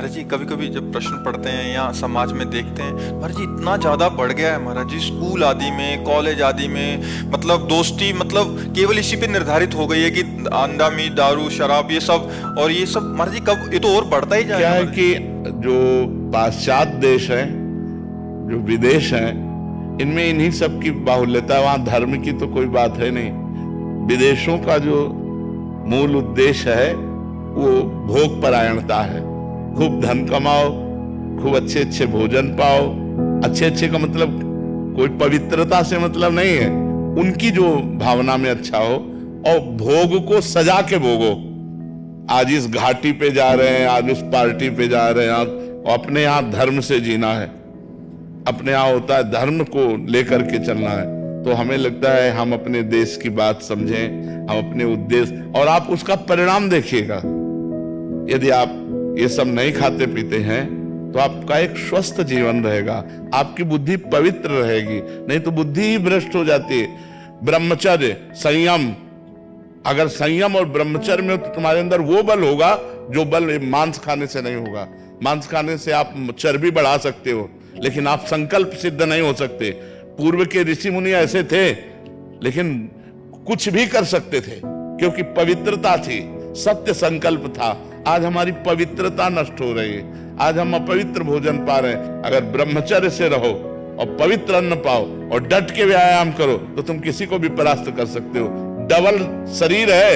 महाराज जी कभी कभी जब प्रश्न पढ़ते हैं या समाज में देखते हैं, महाराज जी इतना ज्यादा बढ़ गया है महाराज जी, स्कूल आदि में, कॉलेज आदि में, मतलब दोस्ती मतलब केवल इसी पे निर्धारित हो गई है कि अंडा मीट दारू शराब ये सब, और ये सब महाराज जी कब ये तो और बढ़ता ही जाएगा। क्या है कि जो पाश्चात्य देश है, जो विदेश है, इनमें इन्हीं सब की बाहुल्यता, वहां धर्म की तो कोई बात है नहीं। विदेशों का जो मूल उद्देश्य है वो भोग परायणता है। खूब धन कमाओ, खूब अच्छे अच्छे भोजन पाओ। अच्छे अच्छे का मतलब कोई पवित्रता से मतलब नहीं है, उनकी जो भावना में अच्छा हो, और भोग को सजा के भोगो। आज इस घाटी पे जा रहे हैं, आज उस पार्टी पे जा रहे हैं, और अपने यहाँ धर्म से जीना है। अपने यहाँ होता है धर्म को लेकर के चलना है। तो हमें लगता है हम अपने देश की बात समझें, हम अपने उद्देश्य, और आप उसका परिणाम देखिएगा। यदि आप ये सब नहीं खाते पीते हैं तो आपका एक स्वस्थ जीवन रहेगा, आपकी बुद्धि पवित्र रहेगी। नहीं तो बुद्धि ही भ्रष्ट हो जाती है। ब्रह्मचर्य, संयम, अगर संयम और ब्रह्मचर्य में तो तुम्हारे अंदर वो बल होगा जो बल मांस खाने से नहीं होगा। मांस खाने से आप चर्बी बढ़ा सकते हो, लेकिन आप संकल्प सिद्ध नहीं हो सकते। पूर्व के ऋषि मुनि ऐसे थे, लेकिन कुछ भी कर सकते थे क्योंकि पवित्रता थी, सत्य संकल्प था। आज हमारी पवित्रता नष्ट हो रही है, आज हम अपवित्र भोजन पा रहे हैं। अगर ब्रह्मचर्य से रहो और पवित्र अन्न पाओ और डट के व्यायाम करो तो तुम किसी को भी परास्त कर सकते हो। डबल शरीर है,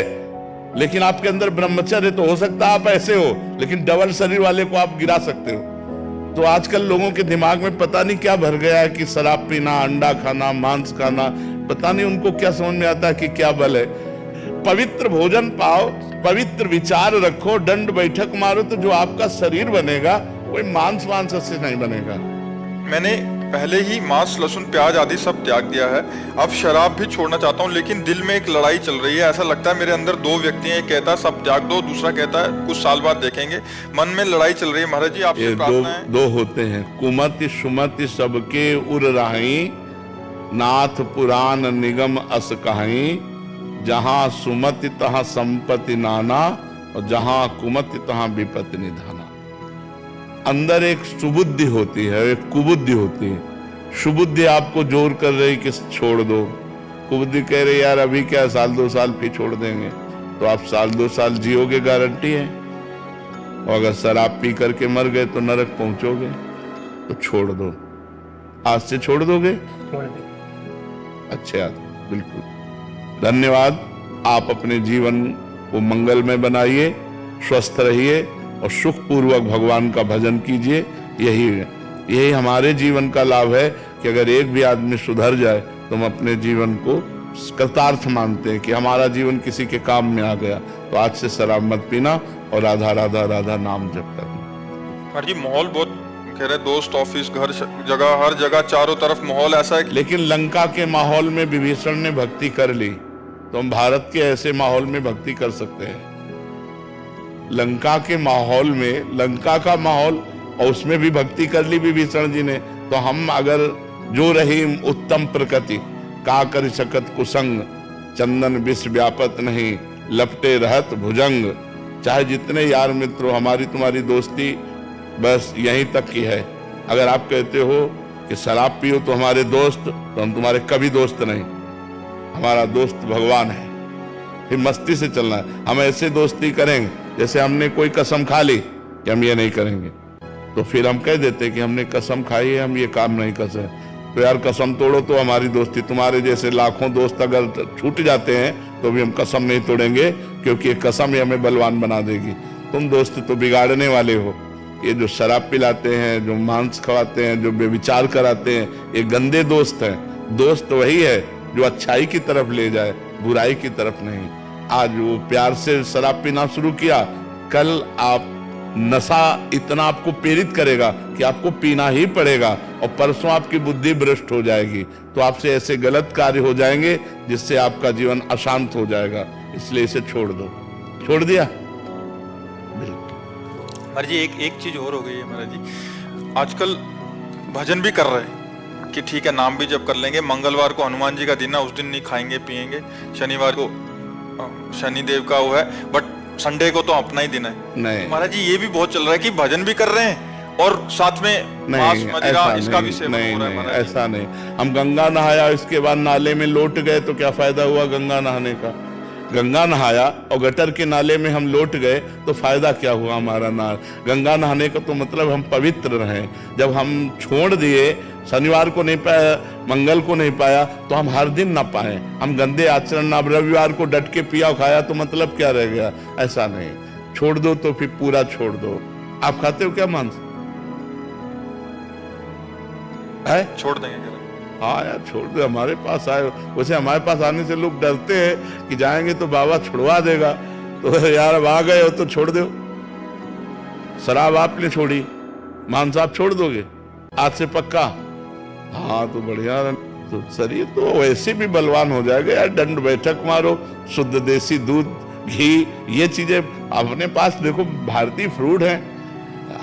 लेकिन आपके अंदर ब्रह्मचर्य तो हो सकता है आप ऐसे हो, लेकिन डबल शरीर वाले को आप गिरा सकते हो। तो आजकल लोगों के दिमाग में पता नहीं क्या भर गया है कि शराब पीना, अंडा खाना, मांस खाना, पता नहीं उनको क्या समझ में आता है कि क्या बल है। पवित्र भोजन पाओ, पवित्र विचार रखो, दंड बैठक मारो, तो जो आपका शरीर बनेगा कोई मांस वांस से नहीं बनेगा। मैंने पहले ही मांस लहसुन प्याज आदि सब त्याग दिया है, अब शराब भी छोड़ना चाहता हूँ, लेकिन दिल में एक लड़ाई चल रही है। ऐसा लगता है मेरे अंदर दो व्यक्ति हैं, एक कहता है सब त्याग दो, दूसरा कहता है कुछ साल बाद देखेंगे। मन में लड़ाई चल रही है महाराज जी, आपसे प्रार्थना है। दो होते हैं, कुमति सुमति सबके उर राही, नाथ पुराण निगम अस कहाई। जहां सुमति तहां संपत्ति नाना, और जहां कुमति तहां विपत्ति निधाना। अंदर एक सुबुद्धि होती है, एक कुबुद्धि होती है। सुबुद्धि आपको जोर कर रही कि छोड़ दो, कुबुद्धि कह रही यार अभी क्या, साल 2 साल फिर छोड़ देंगे। तो आप साल 2 साल जियोगे, गारंटी है। और अगर शराब पी करके मर गए तो नरक पहुंचोगे। तो छोड़ दो, आज से छोड़ दोगे? अच्छा, बिल्कुल। धन्यवाद। आप अपने जीवन को मंगलमय बनाइए, स्वस्थ रहिए और सुख पूर्वक भगवान का भजन कीजिए। यही हमारे जीवन का लाभ है कि अगर एक भी आदमी सुधर जाए तो हम अपने जीवन को कृतार्थ मानते हैं कि हमारा जीवन किसी के काम में आ गया। तो आज से शराब मत पीना और राधा राधा राधा नाम जप करना। हर जी माहौल बहुत कह रहे, दोस्त, ऑफिस, घर, जगह, हर जगह चारों तरफ माहौल ऐसा है। लेकिन लंका के माहौल में विभीषण ने भक्ति कर ली, तो हम भारत के ऐसे माहौल में भक्ति कर सकते हैं। लंका के माहौल में, लंका का माहौल, और उसमें भी भक्ति कर ली विभीषण जी ने। तो हम अगर जो रहीम उत्तम प्रकृति, का कर सकत कुसंग, चंदन विष व्यापत नहीं, लपटे रहत भुजंग। चाहे जितने यार मित्रों, हमारी तुम्हारी दोस्ती बस यहीं तक की है। अगर आप कहते हो कि शराब पियो तो हमारे दोस्त, तो हम तुम्हारे कभी दोस्त नहीं। हमारा दोस्त भगवान है, फिर मस्ती से चलना है। हम ऐसे दोस्ती करेंगे जैसे हमने कोई कसम खा ली कि हम ये नहीं करेंगे, तो फिर हम कह देते कि हमने कसम खाई है, हम ये काम नहीं कर सकते। तो यार कसम तोड़ो तो हमारी दोस्ती। तुम्हारे जैसे लाखों दोस्त अगर छूट जाते हैं तो भी हम कसम नहीं तोड़ेंगे, क्योंकि ये कसम ही हमें बलवान बना देगी। तुम दोस्त तो बिगाड़ने वाले हो। ये जो शराब पिलाते हैं, जो मांस खवाते हैं, जो बेविचार कराते हैं, ये गंदे दोस्त हैं। दोस्त वही है जो अच्छाई की तरफ ले जाए, बुराई की तरफ नहीं। आज वो प्यार से शराब पीना शुरू किया, कल आप नशा इतना आपको प्रेरित करेगा कि आपको पीना ही पड़ेगा, और परसों आपकी बुद्धि भ्रष्ट हो जाएगी। तो आपसे ऐसे गलत कार्य हो जाएंगे जिससे आपका जीवन अशांत हो जाएगा। इसलिए इसे छोड़ दो। छोड़ दिया? महाराज जी एक चीज और हो गई है महाराज जी, आजकल भजन भी कर रहे हैं कि ठीक है नाम भी जप कर लेंगे, मंगलवार को हनुमान जी का दिन है, उस दिन नहीं खाएंगे पिएंगे, शनिवार को शनिदेव का वो है, बट संडे को तो अपना ही दिन है। नहीं महाराज जी ये भी बहुत चल रहा है कि भजन भी कर रहे हैं और साथ में मांस मदिरा इसका भी सेवन हो रहा है महाराज जी। ऐसा नहीं। हम गंगा नहाया, इसके बाद नाले में लौट गए तो क्या फायदा हुआ गंगा नहाने का? गंगा नहाया और गटर के नाले में हम लौट गए तो फायदा क्या हुआ हमारा? ना गंगा नहाने का तो मतलब हम पवित्र रहें। जब हम छोड़ दिए, शनिवार को नहीं पाया, मंगल को नहीं पाया, तो हम हर दिन ना पाए। हम गंदे आचरण, अब रविवार को डट के पिया खाया तो मतलब क्या रह गया? ऐसा नहीं। छोड़ दो तो फिर पूरा छोड़ दो। आप खाते हो क्या मांस? है? छोड़ देंगे क्या? हाँ यार छोड़ दो। हमारे पास आए, वैसे हमारे पास आने से लोग डरते हैं कि जाएंगे तो बाबा छुड़वा देगा, तो यार अब आ गए हो तो छोड़ दो। शराब आपने छोड़ी, मांस आप छोड़ दोगे आज से पक्का? हाँ तो बढ़िया, तो शरीर तो वैसे भी बलवान हो जाएगा यार। दंड बैठक मारो, शुद्ध देसी दूध, घी, ये चीजें अपने पास देखो। भारतीय फ्रूट है,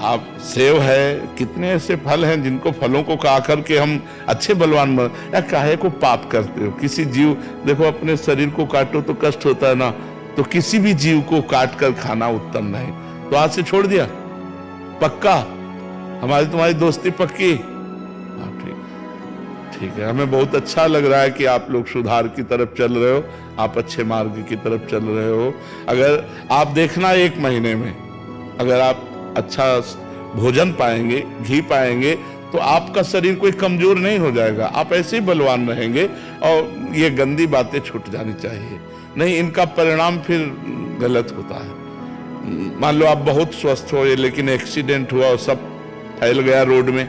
आप सेव है, कितने ऐसे फल हैं जिनको फलों को खा करके हम अच्छे बलवान बन। या काहे को पाप करते हो? किसी जीव, देखो अपने शरीर को काटो तो कष्ट होता है ना, तो किसी भी जीव को काट कर खाना उत्तम नहीं। तो आज से छोड़ दिया पक्का? हमारी तुम्हारी दोस्ती पक्की? हाँ ठीक है। हमें बहुत अच्छा लग रहा है कि आप लोग सुधार की तरफ चल रहे हो, आप अच्छे मार्ग की तरफ चल रहे हो। अगर आप देखना 1 महीने में अगर आप अच्छा भोजन पाएंगे, घी पाएंगे, तो आपका शरीर कोई कमजोर नहीं हो जाएगा। आप ऐसे ही बलवान रहेंगे और ये गंदी बातें छूट जानी चाहिए। नहीं, इनका परिणाम फिर गलत होता है। मान लो आप बहुत स्वस्थ हो, लेकिन एक्सीडेंट हुआ और सब फैल गया रोड में,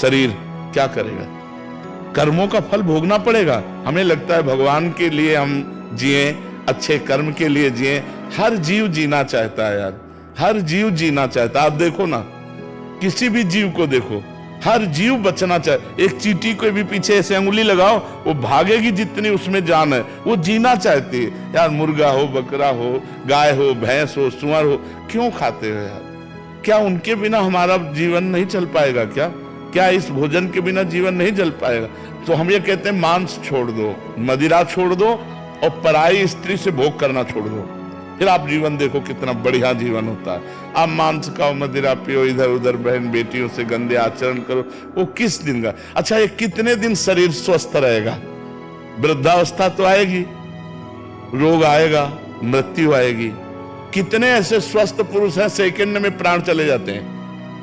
शरीर क्या करेगा? कर्मों का फल भोगना पड़ेगा। हमें लगता है भगवान के लिए हम जिए, अच्छे कर्म के लिए जिए। हर जीव जीना चाहता है यार, हर जीव जीना चाहता है। आप देखो ना, किसी भी जीव को देखो, हर जीव बचना चाहे। एक चींटी को भी पीछे ऐसे अंगुली लगाओ, वो भागेगी जितनी उसमें जान है, वो जीना चाहती है यार। मुर्गा हो, बकरा हो, गाय हो, भैंस हो, सुअर हो, क्यों खाते हो यार? क्या उनके बिना हमारा जीवन नहीं चल पाएगा? क्या इस भोजन के बिना जीवन नहीं चल पाएगा? तो हम ये कहते हैं मांस छोड़ दो, मदिरा छोड़ दो और पराई स्त्री से भोग करना छोड़ दो, फिर आप जीवन देखो कितना बढ़िया जीवन होता है। आप मांस खाओ, मदिरा पियो, इधर उधर बहन बेटियों से गंदे आचरण करो, वो किस दिन का? अच्छा, ये कितने दिन शरीर स्वस्थ रहेगा? वृद्धावस्था तो आएगी, रोग आएगा, मृत्यु आएगी। कितने ऐसे स्वस्थ पुरुष हैं सेकंड में प्राण चले जाते हैं,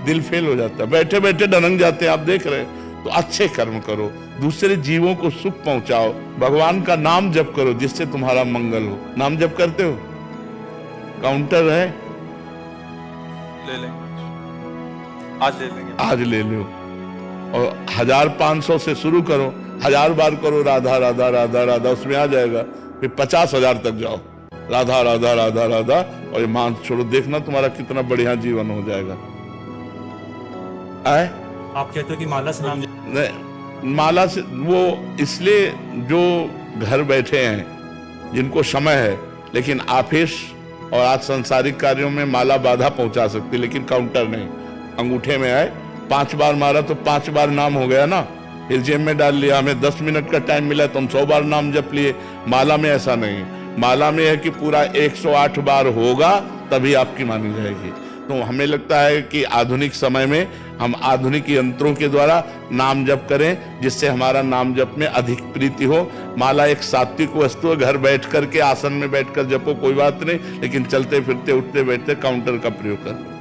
दिल फेल हो जाता है, बैठे बैठे डनक जाते हैं, आप देख रहे हैं। तो अच्छे कर्म करो, दूसरे जीवों को सुख पहुंचाओ, भगवान का नाम जप करो जिससे तुम्हारा मंगल हो। नाम जप करते हो? काउंटर है, ले लेंगे, आज ले लेंगे, आज ले लो। और 1500 से शुरू करो, 1000 बार करो राधा राधा राधा राधा, उसमें आ जाएगा। फिर 50,000 तक जाओ, राधा राधा राधा राधा, और ये मांस छोड़ो, देखना तुम्हारा कितना बढ़िया जीवन हो जाएगा। आए? आप कहते हो कि माला से नाम नहीं, माला से वो इसलिए जो घर बैठे हैं, जिनको समय है, लेकिन ऑफिस और आज सांसारिक कार्यों में माला बाधा पहुंचा सकती, लेकिन काउंटर नहीं। अंगूठे में आए, 5 बार मारा तो 5 बार नाम हो गया ना, फिर जेब में डाल लिया। हमें 10 मिनट का टाइम मिला तो हम 100 बार नाम जप लिए। माला में ऐसा नहीं है, माला में है कि पूरा 108 बार होगा तभी आपकी मानी जाएगी। तो हमें लगता है कि आधुनिक समय में हम आधुनिक यंत्रों के द्वारा नाम जप करें, जिससे हमारा नाम जप में अधिक प्रीति हो। माला एक सात्विक वस्तु है, घर बैठ करके आसन में बैठकर जपो कोई बात नहीं, लेकिन चलते फिरते उठते बैठते काउंटर का प्रयोग करो।